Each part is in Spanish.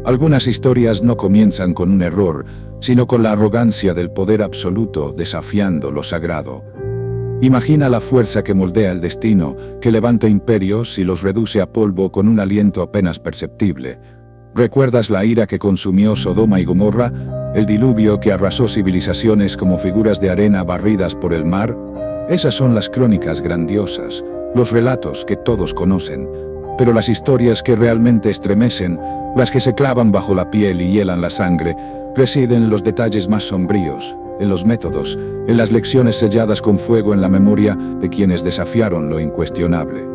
Algunas historias no comienzan con un error, sino con la arrogancia del poder absoluto desafiando lo sagrado. Imagina la fuerza que moldea el destino, que levanta imperios y los reduce a polvo con un aliento apenas perceptible. ¿Recuerdas la ira que consumió Sodoma y Gomorra? ¿El diluvio que arrasó civilizaciones como figuras de arena barridas por el mar? Esas son las crónicas grandiosas, los relatos que todos conocen. Pero las historias que realmente estremecen, las que se clavan bajo la piel y hielan la sangre, residen en los detalles más sombríos, en los métodos, en las lecciones selladas con fuego en la memoria de quienes desafiaron lo incuestionable.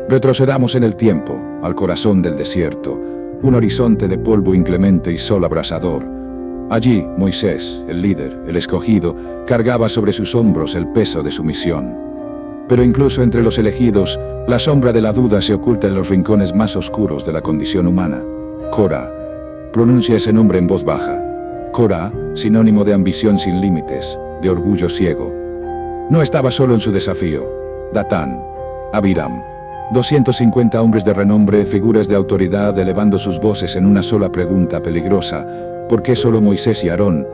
Retrocedamos en el tiempo, al corazón del desierto, un horizonte de polvo inclemente y sol abrasador. Allí, Moisés, el líder, el escogido, cargaba sobre sus hombros el peso de su misión. Pero incluso entre los elegidos, la sombra de la duda se oculta en los rincones más oscuros de la condición humana. Korah. Pronuncia ese nombre en voz baja. Korah, sinónimo de ambición sin límites, de orgullo ciego. No estaba solo en su desafío. Datán, Abiram, 250 hombres de renombre, figuras de autoridad elevando sus voces en una sola pregunta peligrosa. ¿Por qué solo Moisés y Aarón?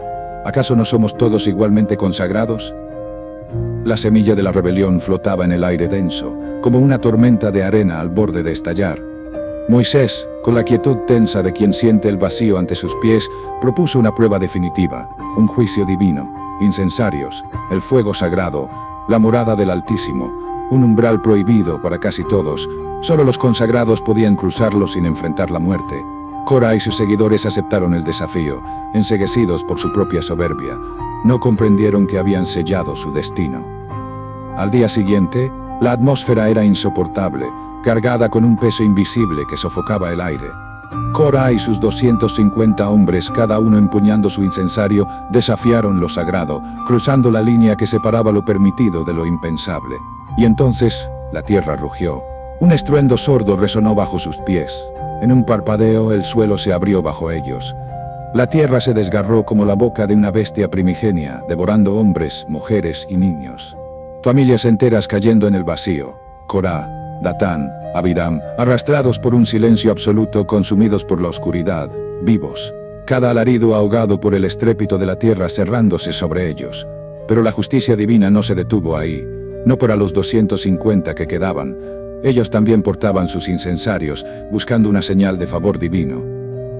¿Acaso no somos todos igualmente consagrados? La semilla de la rebelión flotaba en el aire denso, como una tormenta de arena al borde de estallar. Moisés, con la quietud tensa de quien siente el vacío ante sus pies, propuso una prueba definitiva, un juicio divino, incensarios, el fuego sagrado, la morada del Altísimo, un umbral prohibido para casi todos. Solo los consagrados podían cruzarlo sin enfrentar la muerte. Korah y sus seguidores aceptaron el desafío, enceguecidos por su propia soberbia. No comprendieron que habían sellado su destino. Al día siguiente, la atmósfera era insoportable, cargada con un peso invisible que sofocaba el aire. Korah y sus 250 hombres, cada uno empuñando su incensario, desafiaron lo sagrado, cruzando la línea que separaba lo permitido de lo impensable. Y entonces, la tierra rugió. Un estruendo sordo resonó bajo sus pies. En un parpadeo, el suelo se abrió bajo ellos. La tierra se desgarró como la boca de una bestia primigenia, devorando hombres, mujeres y niños. Familias enteras cayendo en el vacío. Korah, Datán, Abiram, arrastrados por un silencio absoluto, consumidos por la oscuridad, vivos. Cada alarido ahogado por el estrépito de la tierra cerrándose sobre ellos. Pero la justicia divina no se detuvo ahí, no para los 250 que quedaban. Ellos también portaban sus incensarios, buscando una señal de favor divino.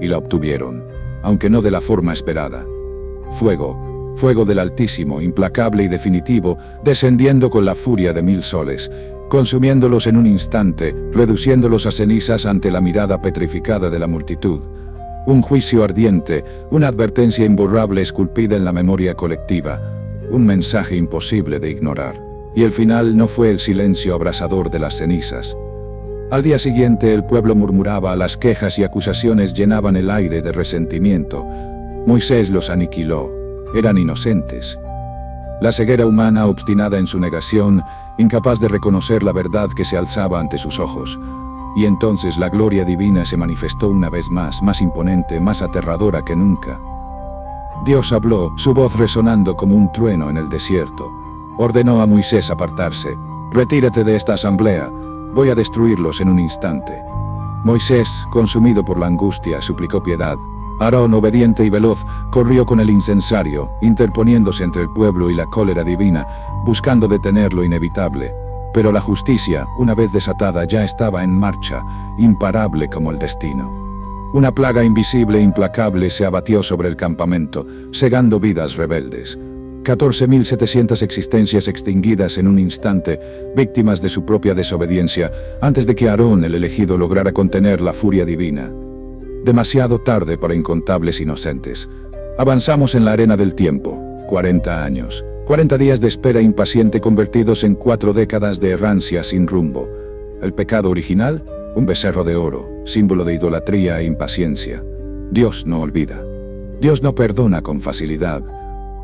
Y la obtuvieron, aunque no de la forma esperada. Fuego, fuego del Altísimo, implacable y definitivo, descendiendo con la furia de 1000 soles, consumiéndolos en un instante, reduciéndolos a cenizas ante la mirada petrificada de la multitud. Un juicio ardiente, una advertencia imborrable esculpida en la memoria colectiva, un mensaje imposible de ignorar. Y el final no fue el silencio abrasador de las cenizas. Al día siguiente el pueblo murmuraba, las quejas y acusaciones llenaban el aire de resentimiento. Moisés los aniquiló, eran inocentes. La ceguera humana, obstinada en su negación, incapaz de reconocer la verdad que se alzaba ante sus ojos. Y entonces la gloria divina se manifestó una vez más imponente, más aterradora que nunca. Dios habló, su voz resonando como un trueno en el desierto. Ordenó a Moisés apartarse. Retírate de esta asamblea, voy a destruirlos en un instante. Moisés, consumido por la angustia, suplicó piedad. Aarón, obediente y veloz, corrió con el incensario, interponiéndose entre el pueblo y la cólera divina, buscando detener lo inevitable. Pero la justicia, una vez desatada, ya estaba en marcha, imparable como el destino. Una plaga invisible e implacable se abatió sobre el campamento, cegando vidas rebeldes. 14.700 existencias extinguidas en un instante, víctimas de su propia desobediencia, antes de que Aarón, el elegido, lograra contener la furia divina. Demasiado tarde para incontables inocentes. Avanzamos en la arena del tiempo. 40 años. 40 días de espera impaciente convertidos en 4 décadas de errancia sin rumbo. El pecado original, un becerro de oro, símbolo de idolatría e impaciencia. Dios no olvida. Dios no perdona con facilidad.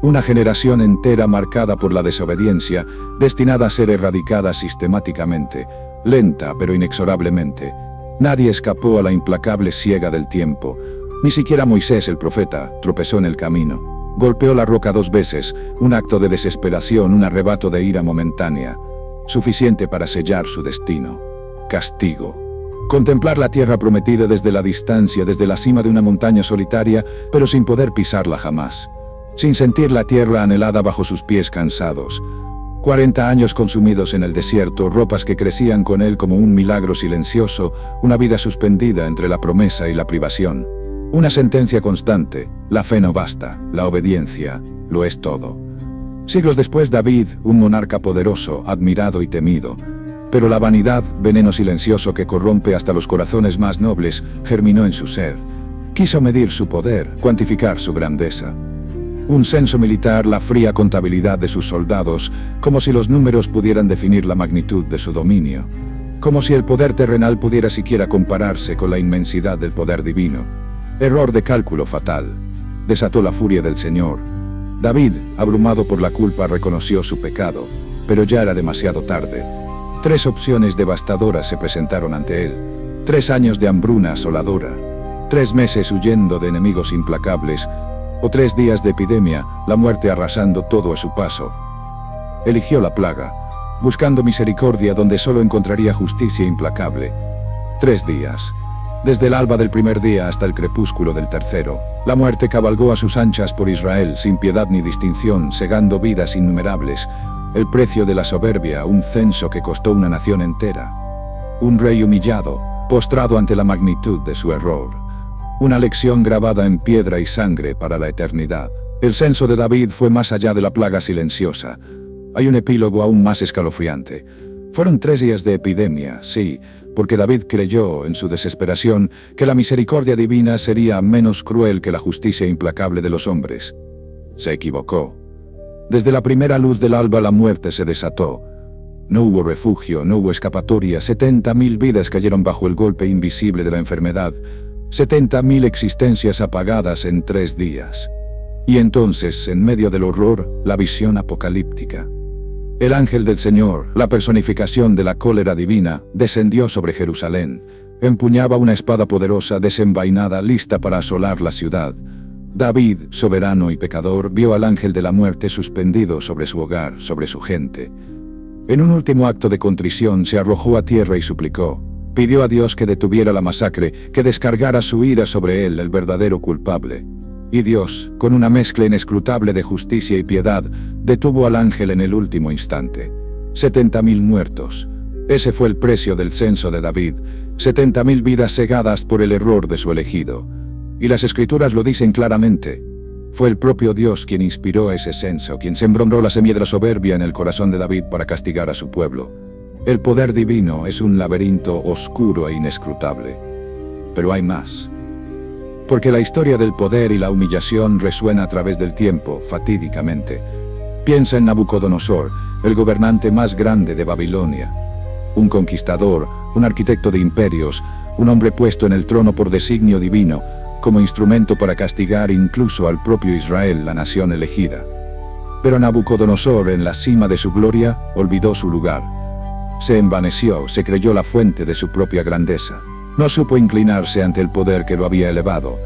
Una generación entera marcada por la desobediencia, destinada a ser erradicada sistemáticamente, lenta pero inexorablemente. Nadie escapó a la implacable siega del tiempo. Ni siquiera Moisés el profeta tropezó en el camino. Golpeó la roca 2 veces, un acto de desesperación, un arrebato de ira momentánea, suficiente para sellar su destino. Castigo. Contemplar la tierra prometida desde la distancia, desde la cima de una montaña solitaria, pero sin poder pisarla jamás. Sin sentir la tierra anhelada bajo sus pies cansados. 40 años consumidos en el desierto, ropas que crecían con él como un milagro silencioso, una vida suspendida entre la promesa y la privación. Una sentencia constante: la fe no basta, la obediencia lo es todo. Siglos después, David, un monarca poderoso, admirado y temido. Pero la vanidad, veneno silencioso que corrompe hasta los corazones más nobles, germinó en su ser. Quiso medir su poder, cuantificar su grandeza. Un censo militar, la fría contabilidad de sus soldados, como si los números pudieran definir la magnitud de su dominio. Como si el poder terrenal pudiera siquiera compararse con la inmensidad del poder divino. Error de cálculo fatal. Desató la furia del Señor. David, abrumado por la culpa, reconoció su pecado, pero ya era demasiado tarde. 3 opciones devastadoras se presentaron ante él. 3 años de hambruna asoladora. 3 meses huyendo de enemigos implacables. O 3 días de epidemia, la muerte arrasando todo a su paso. Eligió la plaga, buscando misericordia donde solo encontraría justicia implacable. 3 días. Desde el alba del primer día hasta el crepúsculo del tercero, la muerte cabalgó a sus anchas por Israel sin piedad ni distinción, segando vidas innumerables. El precio de la soberbia, un censo que costó una nación entera. Un rey humillado, postrado ante la magnitud de su error. Una lección grabada en piedra y sangre para la eternidad. El censo de David fue más allá de la plaga silenciosa. Hay un epílogo aún más escalofriante. Fueron 3 días de epidemia, sí, porque David creyó, en su desesperación, que la misericordia divina sería menos cruel que la justicia implacable de los hombres. Se equivocó. Desde la primera luz del alba la muerte se desató. No hubo refugio, no hubo escapatoria. 70.000 vidas cayeron bajo el golpe invisible de la enfermedad. 70.000 existencias apagadas en 3 días. Y entonces, en medio del horror, la visión apocalíptica. El ángel del Señor, la personificación de la cólera divina, descendió sobre Jerusalén. Empuñaba una espada poderosa, desenvainada, lista para asolar la ciudad. David, soberano y pecador, vio al ángel de la muerte suspendido sobre su hogar, sobre su gente. En un último acto de contrición se arrojó a tierra y suplicó. Pidió a Dios que detuviera la masacre, que descargara su ira sobre él, el verdadero culpable. Y Dios, con una mezcla inescrutable de justicia y piedad, detuvo al ángel en el último instante. 70.000 muertos. Ese fue el precio del censo de David. 70.000 vidas cegadas por el error de su elegido. Y las escrituras lo dicen claramente. Fue el propio Dios quien inspiró ese censo, quien sembró la semilla de la soberbia en el corazón de David para castigar a su pueblo. El poder divino es un laberinto oscuro e inescrutable. Pero hay más. Porque la historia del poder y la humillación resuena a través del tiempo, fatídicamente. Piensa en Nabucodonosor, el gobernante más grande de Babilonia. Un conquistador, un arquitecto de imperios, un hombre puesto en el trono por designio divino, como instrumento para castigar incluso al propio Israel, la nación elegida. Pero Nabucodonosor, en la cima de su gloria, olvidó su lugar. Se envaneció, se creyó la fuente de su propia grandeza. No supo inclinarse ante el poder que lo había elevado.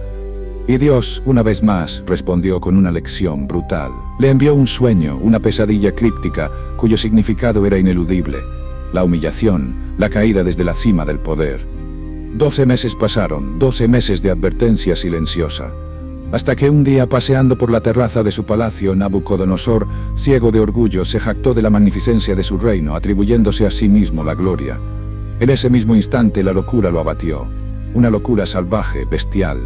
Y Dios, una vez más, respondió con una lección brutal. Le envió un sueño, una pesadilla críptica, cuyo significado era ineludible. La humillación, la caída desde la cima del poder. 12 meses pasaron, 12 meses de advertencia silenciosa. Hasta que un día, paseando por la terraza de su palacio, Nabucodonosor, ciego de orgullo, se jactó de la magnificencia de su reino, atribuyéndose a sí mismo la gloria. En ese mismo instante la locura lo abatió. Una locura salvaje, bestial.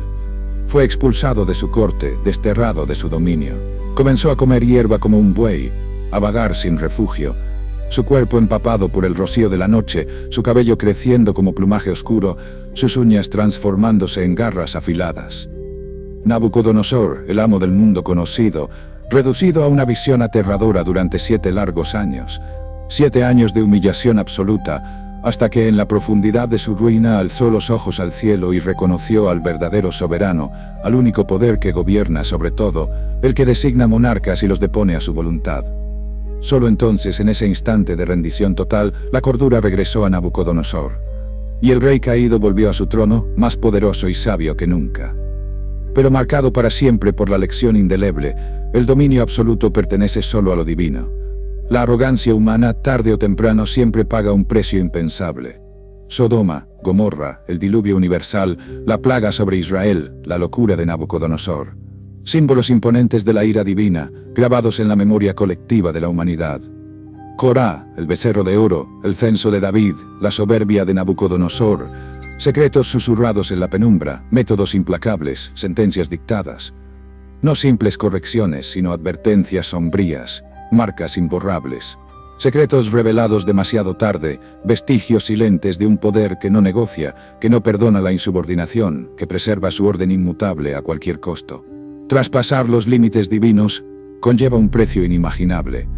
Fue expulsado de su corte, desterrado de su dominio. Comenzó a comer hierba como un buey, a vagar sin refugio. Su cuerpo empapado por el rocío de la noche, su cabello creciendo como plumaje oscuro, sus uñas transformándose en garras afiladas. Nabucodonosor, el amo del mundo conocido, reducido a una visión aterradora durante 7 largos años. 7 años de humillación absoluta, hasta que en la profundidad de su ruina alzó los ojos al cielo y reconoció al verdadero soberano, al único poder que gobierna sobre todo, el que designa monarcas y los depone a su voluntad. Solo entonces, en ese instante de rendición total, la cordura regresó a Nabucodonosor. Y el rey caído volvió a su trono, más poderoso y sabio que nunca. Pero marcado para siempre por la lección indeleble, el dominio absoluto pertenece solo a lo divino. La arrogancia humana, tarde o temprano, siempre paga un precio impensable. Sodoma, Gomorra, el diluvio universal, la plaga sobre Israel, la locura de Nabucodonosor. Símbolos imponentes de la ira divina, grabados en la memoria colectiva de la humanidad. Corá, el becerro de oro, el censo de David, la soberbia de Nabucodonosor, secretos susurrados en la penumbra, métodos implacables, sentencias dictadas. No simples correcciones, sino advertencias sombrías, marcas imborrables. Secretos revelados demasiado tarde, vestigios silentes de un poder que no negocia, que no perdona la insubordinación, que preserva su orden inmutable a cualquier costo. Traspasar los límites divinos conlleva un precio inimaginable.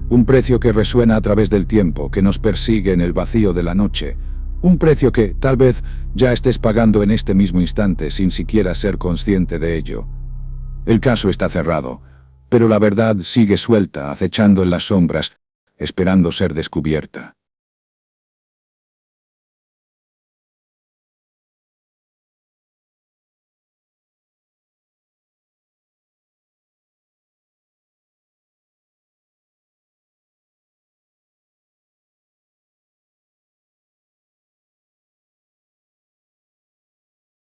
Un precio que resuena a través del tiempo, que nos persigue en el vacío de la noche. Un precio que, tal vez, ya estés pagando en este mismo instante sin siquiera ser consciente de ello. El caso está cerrado, pero la verdad sigue suelta, acechando en las sombras, esperando ser descubierta.